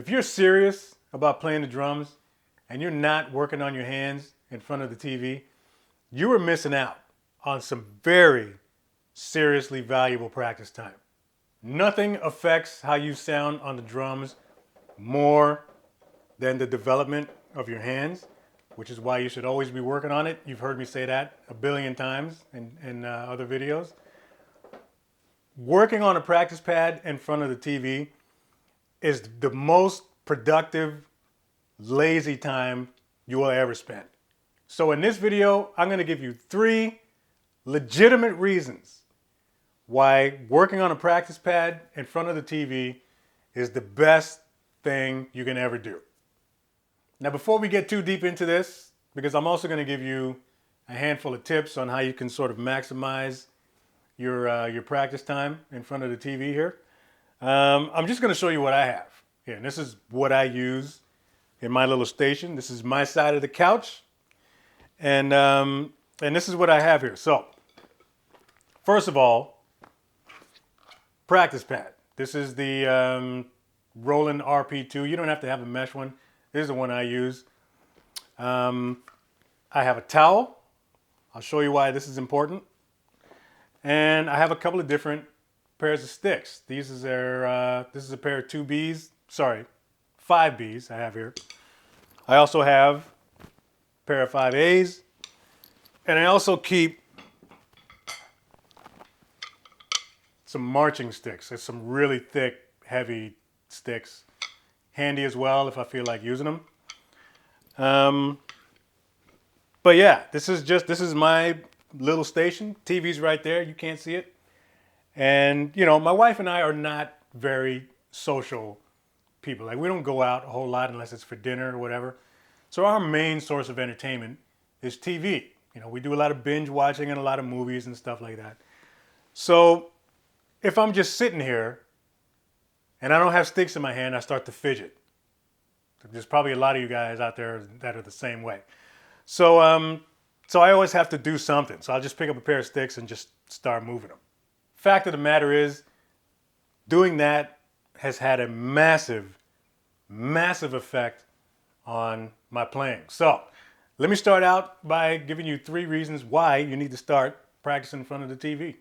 If you're serious about playing the drums and you're not working on your hands in front of the TV, you are missing out on some very seriously valuable practice time. Nothing affects how you sound on the drums more than the development of your hands, which is why you should always be working on it. You've heard me say that a billion times in other videos. Working on a practice pad in front of the TV is the most productive, lazy time you will ever spend. So in this video, I'm going to give you 3 legitimate reasons why working on a practice pad in front of the TV is the best thing you can ever do. Now, before we get too deep into this, because I'm also going to give you a handful of tips on how you can sort of maximize your practice time in front of the TV here, I'm just going to show you what I have here. And this is what I use in my little station. This is my side of the couch, and this is what I have here. So, first of all, practice pad. This is the Roland RP2. You don't have to have a mesh one. This is the one I use. I have a towel. I'll show you why this is important. And I have a couple of different pairs of sticks. This is a pair of 2Bs. Sorry, 5Bs I have here. I also have a pair of 5As. And I also keep some marching sticks. There's some really thick, heavy sticks. Handy as well if I feel like using them. But yeah, this is my little station. TV's right there. You can't see it. And, you know, my wife and I are not very social people. Like, we don't go out a whole lot unless it's for dinner or whatever. So our main source of entertainment is TV. You know, we do a lot of binge watching and a lot of movies and stuff like that. So if I'm just sitting here and I don't have sticks in my hand, I start to fidget. There's probably a lot of you guys out there that are the same way. So I always have to do something. So I'll just pick up a pair of sticks and just start moving them. Fact of the matter is, doing that has had a massive, massive effect on my playing. So let me start out by giving you 3 reasons why you need to start practicing in front of the TV.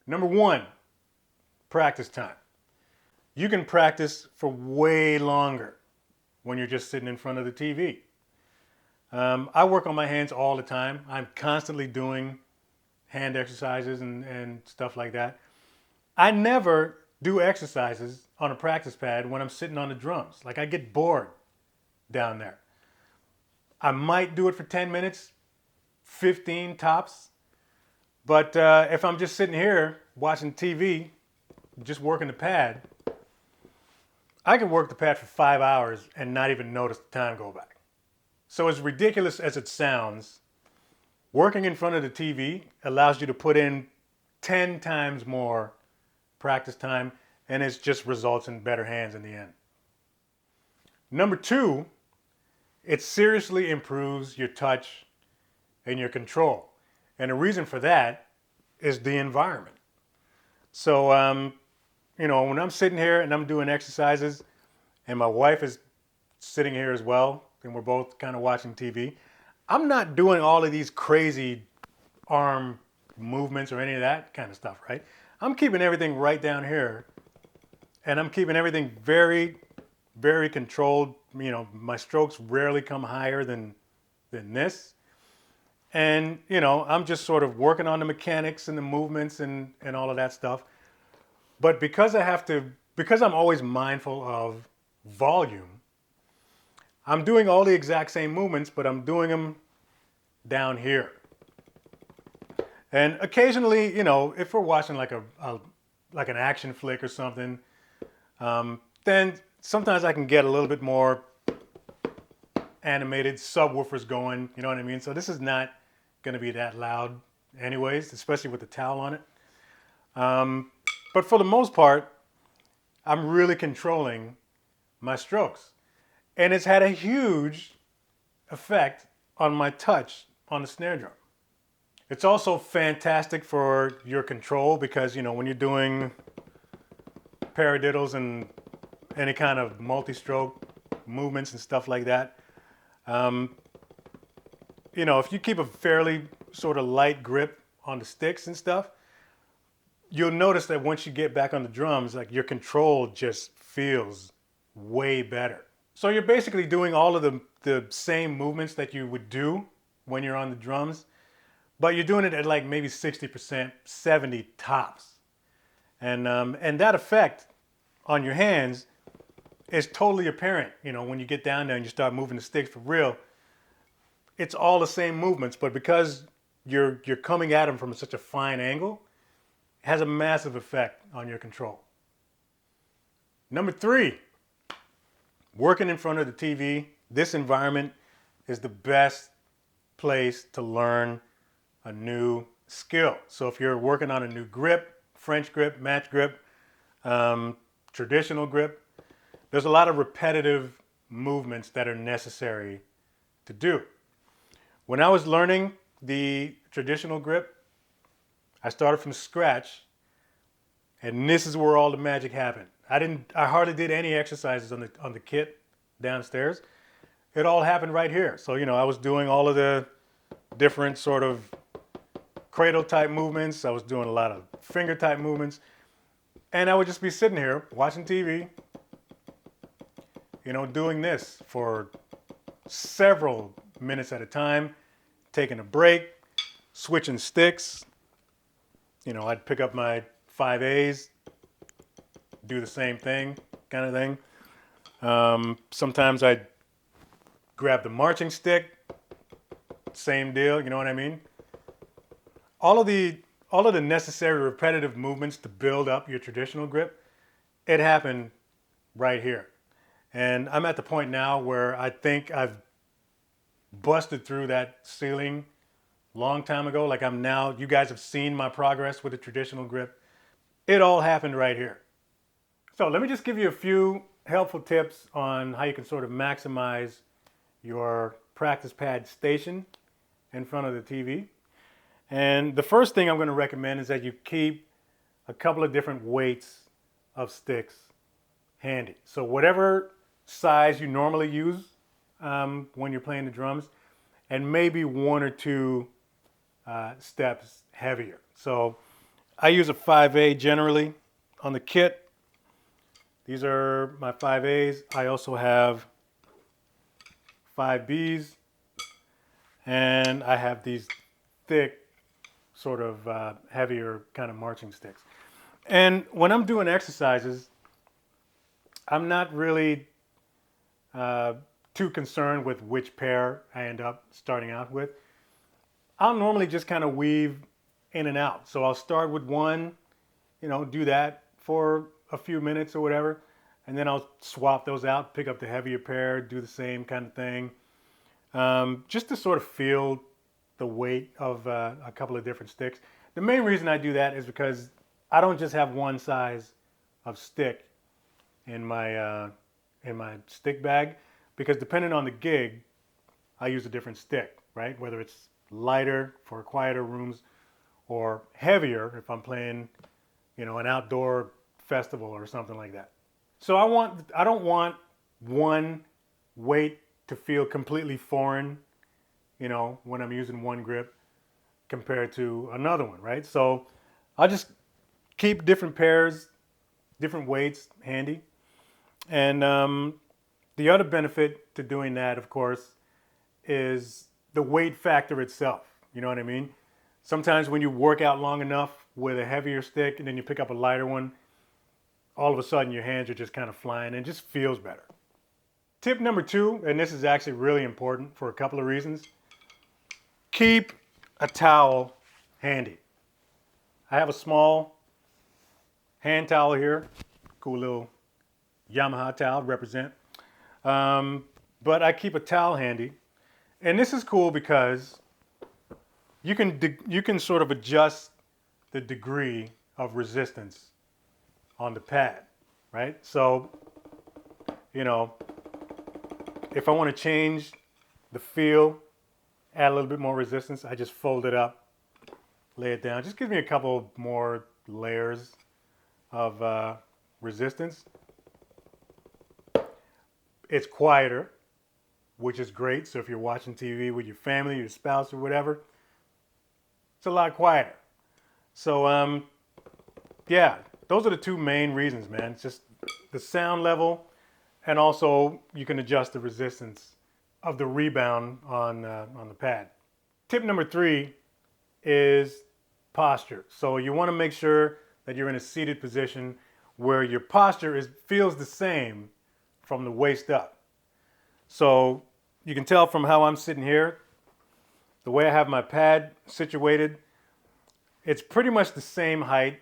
Number 1, practice time. You can practice for way longer when you're just sitting in front of the TV. I work on my hands all the time. I'm constantly doing hand exercises and stuff like that. I never do exercises on a practice pad when I'm sitting on the drums. Like, I get bored down there. I might do it for 10 minutes, 15 tops. But if I'm just sitting here watching TV, just working the pad, I can work the pad for 5 hours and not even notice the time go by. So as ridiculous as it sounds, working in front of the TV allows you to put in 10 times more practice time, and it just results in better hands in the end. Number 2, it seriously improves your touch and your control. And the reason for that is the environment. So, you know, when I'm sitting here and I'm doing exercises and my wife is sitting here as well, and we're both kind of watching TV, I'm not doing all of these crazy arm movements or any of that kind of stuff, right? I'm keeping everything right down here, and I'm keeping everything very, very controlled. You know, my strokes rarely come higher than this. And, you know, I'm just sort of working on the mechanics and the movements and all of that stuff. But because I'm always mindful of volume, I'm doing all the exact same movements, but I'm doing them down here. And occasionally, you know, if we're watching like an action flick or something, then sometimes I can get a little bit more animated, subwoofers going, you know what I mean? So this is not going to be that loud anyways, especially with the towel on it. But for the most part, I'm really controlling my strokes. And it's had a huge effect on my touch on the snare drum. It's also fantastic for your control because, you know, when you're doing paradiddles and any kind of multi-stroke movements and stuff like that. You know, if you keep a fairly sort of light grip on the sticks and stuff, you'll notice that once you get back on the drums, like your control just feels way better. So you're basically doing all of the same movements that you would do when you're on the drums, but you're doing it at like maybe 60%, 70 tops. And that effect on your hands is totally apparent. You know, when you get down there and you start moving the sticks for real, it's all the same movements, but because you're coming at them from such a fine angle, it has a massive effect on your control. Number 3, working in front of the TV. This environment is the best place to learn a new skill. So if you're working on a new grip, French grip, match grip, traditional grip, there's a lot of repetitive movements that are necessary to do. When I was learning the traditional grip, I started from scratch, and this is where all the magic happened. I hardly did any exercises on the kit downstairs. It all happened right here. So, you know, I was doing all of the different sort of cradle type movements. I was doing a lot of finger type movements, and I would just be sitting here watching TV, you know, doing this for several minutes at a time, taking a break, switching sticks. You know, I'd pick up my 5As, do the same thing, kind of thing. Sometimes I'd grab the marching stick, same deal, you know what I mean? All of the necessary repetitive movements to build up your traditional grip, it happened right here. And I'm at the point now where I think I've busted through that ceiling long time ago. Like I'm now, you guys have seen my progress with the traditional grip. It all happened right here. So let me just give you a few helpful tips on how you can sort of maximize your practice pad station in front of the TV. And the first thing I'm going to recommend is that you keep a couple of different weights of sticks handy. So whatever size you normally use when you're playing the drums, and maybe 1 or 2 steps heavier. So I use a 5A generally on the kit. These are my 5As. I also have 5Bs, and I have these thick, sort of heavier kind of marching sticks. And when I'm doing exercises, I'm not really too concerned with which pair I end up starting out with. I'll normally just kind of weave in and out. So I'll start with one, you know, do that for a few minutes or whatever, and then I'll swap those out, pick up the heavier pair, do the same kind of thing, just to sort of feel the weight of a couple of different sticks. The main reason I do that is because I don't just have one size of stick in my stick bag, because depending on the gig, I use a different stick, right? Whether it's lighter for quieter rooms or heavier if I'm playing, you know, an outdoor festival or something like that. So I don't want one weight to feel completely foreign, you know, when I'm using one grip compared to another one, right? So I'll just keep different pairs, different weights handy. And the other benefit to doing that, of course, is the weight factor itself. You know what I mean? Sometimes when you work out long enough with a heavier stick and then you pick up a lighter one, all of a sudden your hands are just kind of flying and it just feels better. Tip number 2, and this is actually really important for a couple of reasons. Keep a towel handy. I have a small hand towel here, cool little Yamaha towel, represent. But I keep a towel handy, and this is cool because you can sort of adjust the degree of resistance on the pad, right? So, you know, if I want to change the feel, add a little bit more resistance, I just fold it up, lay it down. Just gives me a couple more layers of resistance. It's quieter, which is great. So if you're watching TV with your family, your spouse, or whatever, it's a lot quieter. So yeah, those are the two main reasons, man. It's just the sound level, and also you can adjust the resistance of the rebound on the pad. Tip number 3 is posture. So you want to make sure that you're in a seated position where your posture feels the same from the waist up. So you can tell from how I'm sitting here, the way I have my pad situated, it's pretty much the same height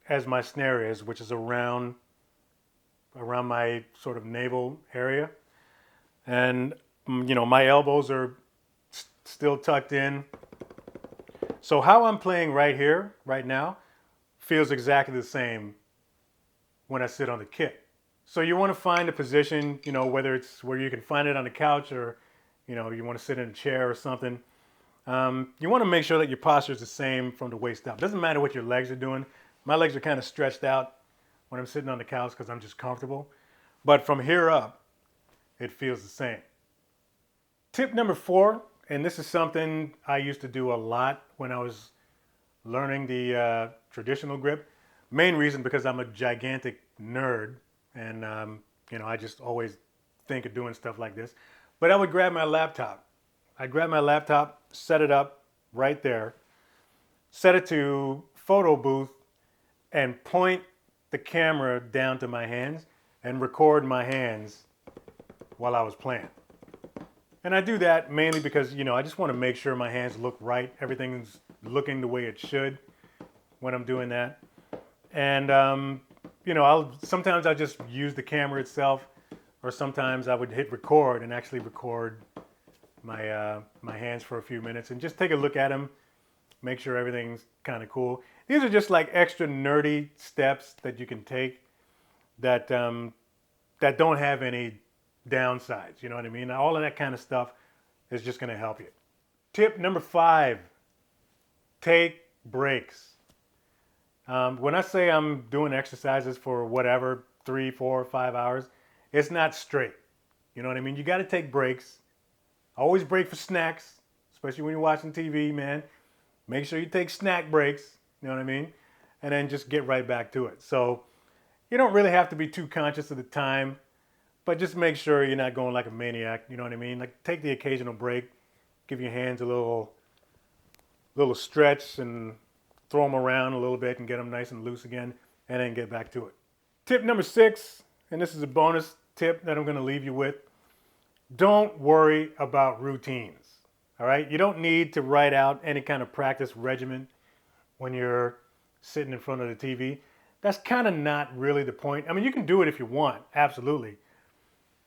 as my snare is, which is around my sort of navel area. And my elbows are still tucked in. So how I'm playing right here, right now, feels exactly the same when I sit on the kit. So you want to find a position, whether it's where you can find it on the couch or, you want to sit in a chair or something. You want to make sure that your posture is the same from the waist up. Doesn't matter what your legs are doing. My legs are kind of stretched out when I'm sitting on the couch because I'm just comfortable. But from here up, it feels the same. Tip number 4, and this is something I used to do a lot when I was learning the traditional grip. Main reason because I'm a gigantic nerd, and I just always think of doing stuff like this. But I would grab my laptop. I'd grab my laptop, set it up right there, set it to photo booth, and point the camera down to my hands and record my hands while I was playing. And I do that mainly because, I just want to make sure my hands look right. Everything's looking the way it should when I'm doing that. And, sometimes I just use the camera itself, or sometimes I would hit record and actually record my hands for a few minutes and just take a look at them, make sure everything's kind of cool. These are just like extra nerdy steps that you can take that don't have any downsides. You know what I mean? All of that kind of stuff is just going to help you. Tip number 5, take breaks. When I say I'm doing exercises for whatever, 3, 4, 5 hours, it's not straight. You know what I mean? You got to take breaks. Always break for snacks, especially when you're watching TV, man. Make sure you take snack breaks, you know what I mean? And then just get right back to it. So you don't really have to be too conscious of the time, but just make sure you're not going like a maniac, you know what I mean? Like take the occasional break, give your hands a little stretch and throw them around a little bit and get them nice and loose again, and then get back to it. Tip number 6, and this is a bonus tip that I'm going to leave you with. Don't worry about routines, all right? You don't need to write out any kind of practice regimen when you're sitting in front of the TV. That's kind of not really the point. I mean, you can do it if you want, absolutely.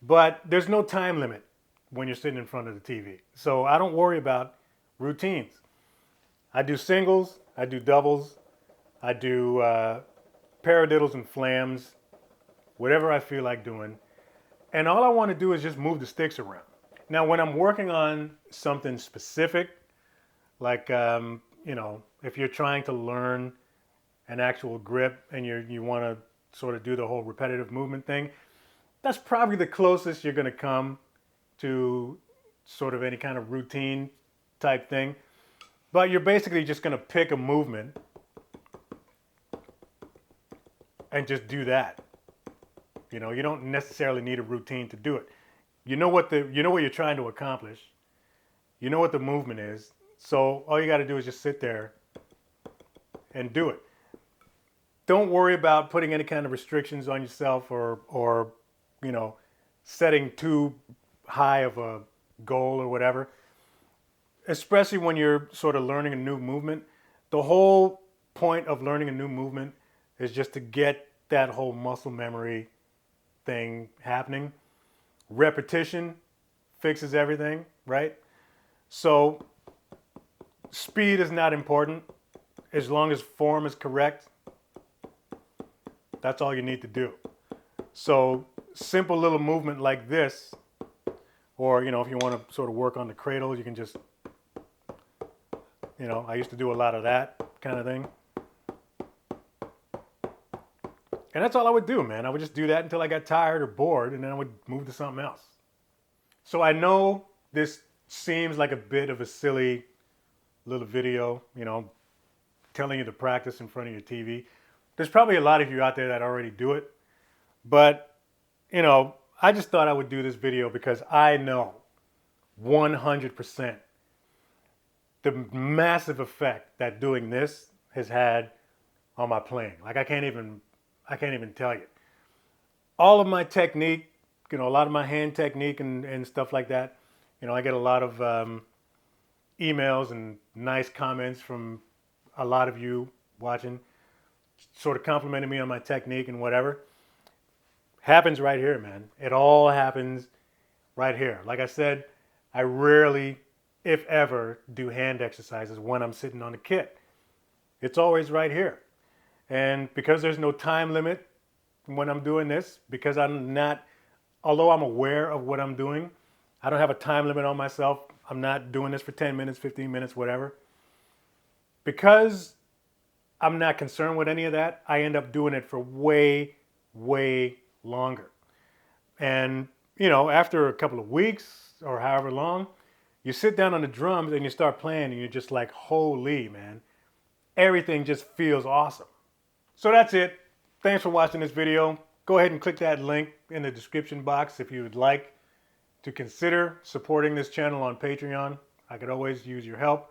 But there's no time limit when you're sitting in front of the TV. So I don't worry about routines. I do singles, I do doubles, I do paradiddles and flams, whatever I feel like doing. And all I want to do is just move the sticks around. Now, when I'm working on something specific, like, if you're trying to learn an actual grip and you want to sort of do the whole repetitive movement thing, that's probably the closest you're going to come to sort of any kind of routine type thing. But you're basically just going to pick a movement and just do that. You don't necessarily need a routine to do it. You know what you're trying to accomplish. You know what the movement is. So all you got to do is just sit there and do it. Don't worry about putting any kind of restrictions on yourself or setting too high of a goal or whatever. Especially when you're sort of learning a new movement. The whole point of learning a new movement is just to get that whole muscle memory thing happening. Repetition fixes everything, right? So speed is not important. As long as form is correct, that's all you need to do. So simple little movement like this, or if you want to sort of work on the cradle, you can just, I used to do a lot of that kind of thing. And that's all I would do, man. I would just do that until I got tired or bored, and then I would move to something else. So I know this seems like a bit of a silly little video, you know, telling you to practice in front of your TV. There's probably a lot of you out there that already do it. But, you know, I just thought I would do this video because I know 100% the massive effect that doing this has had on my playing. Like I can't even tell you. All of my technique, you know, a lot of my hand technique and stuff like that, you know, I get a lot of emails and nice comments from a lot of you watching, sort of complimenting me on my technique and whatever. Happens right here, man. It all happens right here. Like I said, I rarely, if ever, do hand exercises when I'm sitting on the kit. It's always right here. And because there's no time limit when I'm doing this, because I'm not, although I'm aware of what I'm doing, I don't have a time limit on myself. I'm not doing this for 10 minutes, 15 minutes, whatever. Because I'm not concerned with any of that, I end up doing it for way, way longer. And, you know, after a couple of weeks or however long, you sit down on the drums and you start playing and you're just like, holy, man, everything just feels awesome. So that's it. Thanks for watching this video. Go ahead and click that link in the description box if you would like to consider supporting this channel on Patreon. I could always use your help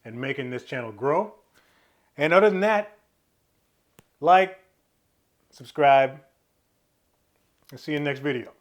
in making this channel grow. And other than that, like, subscribe, and see you in the next video.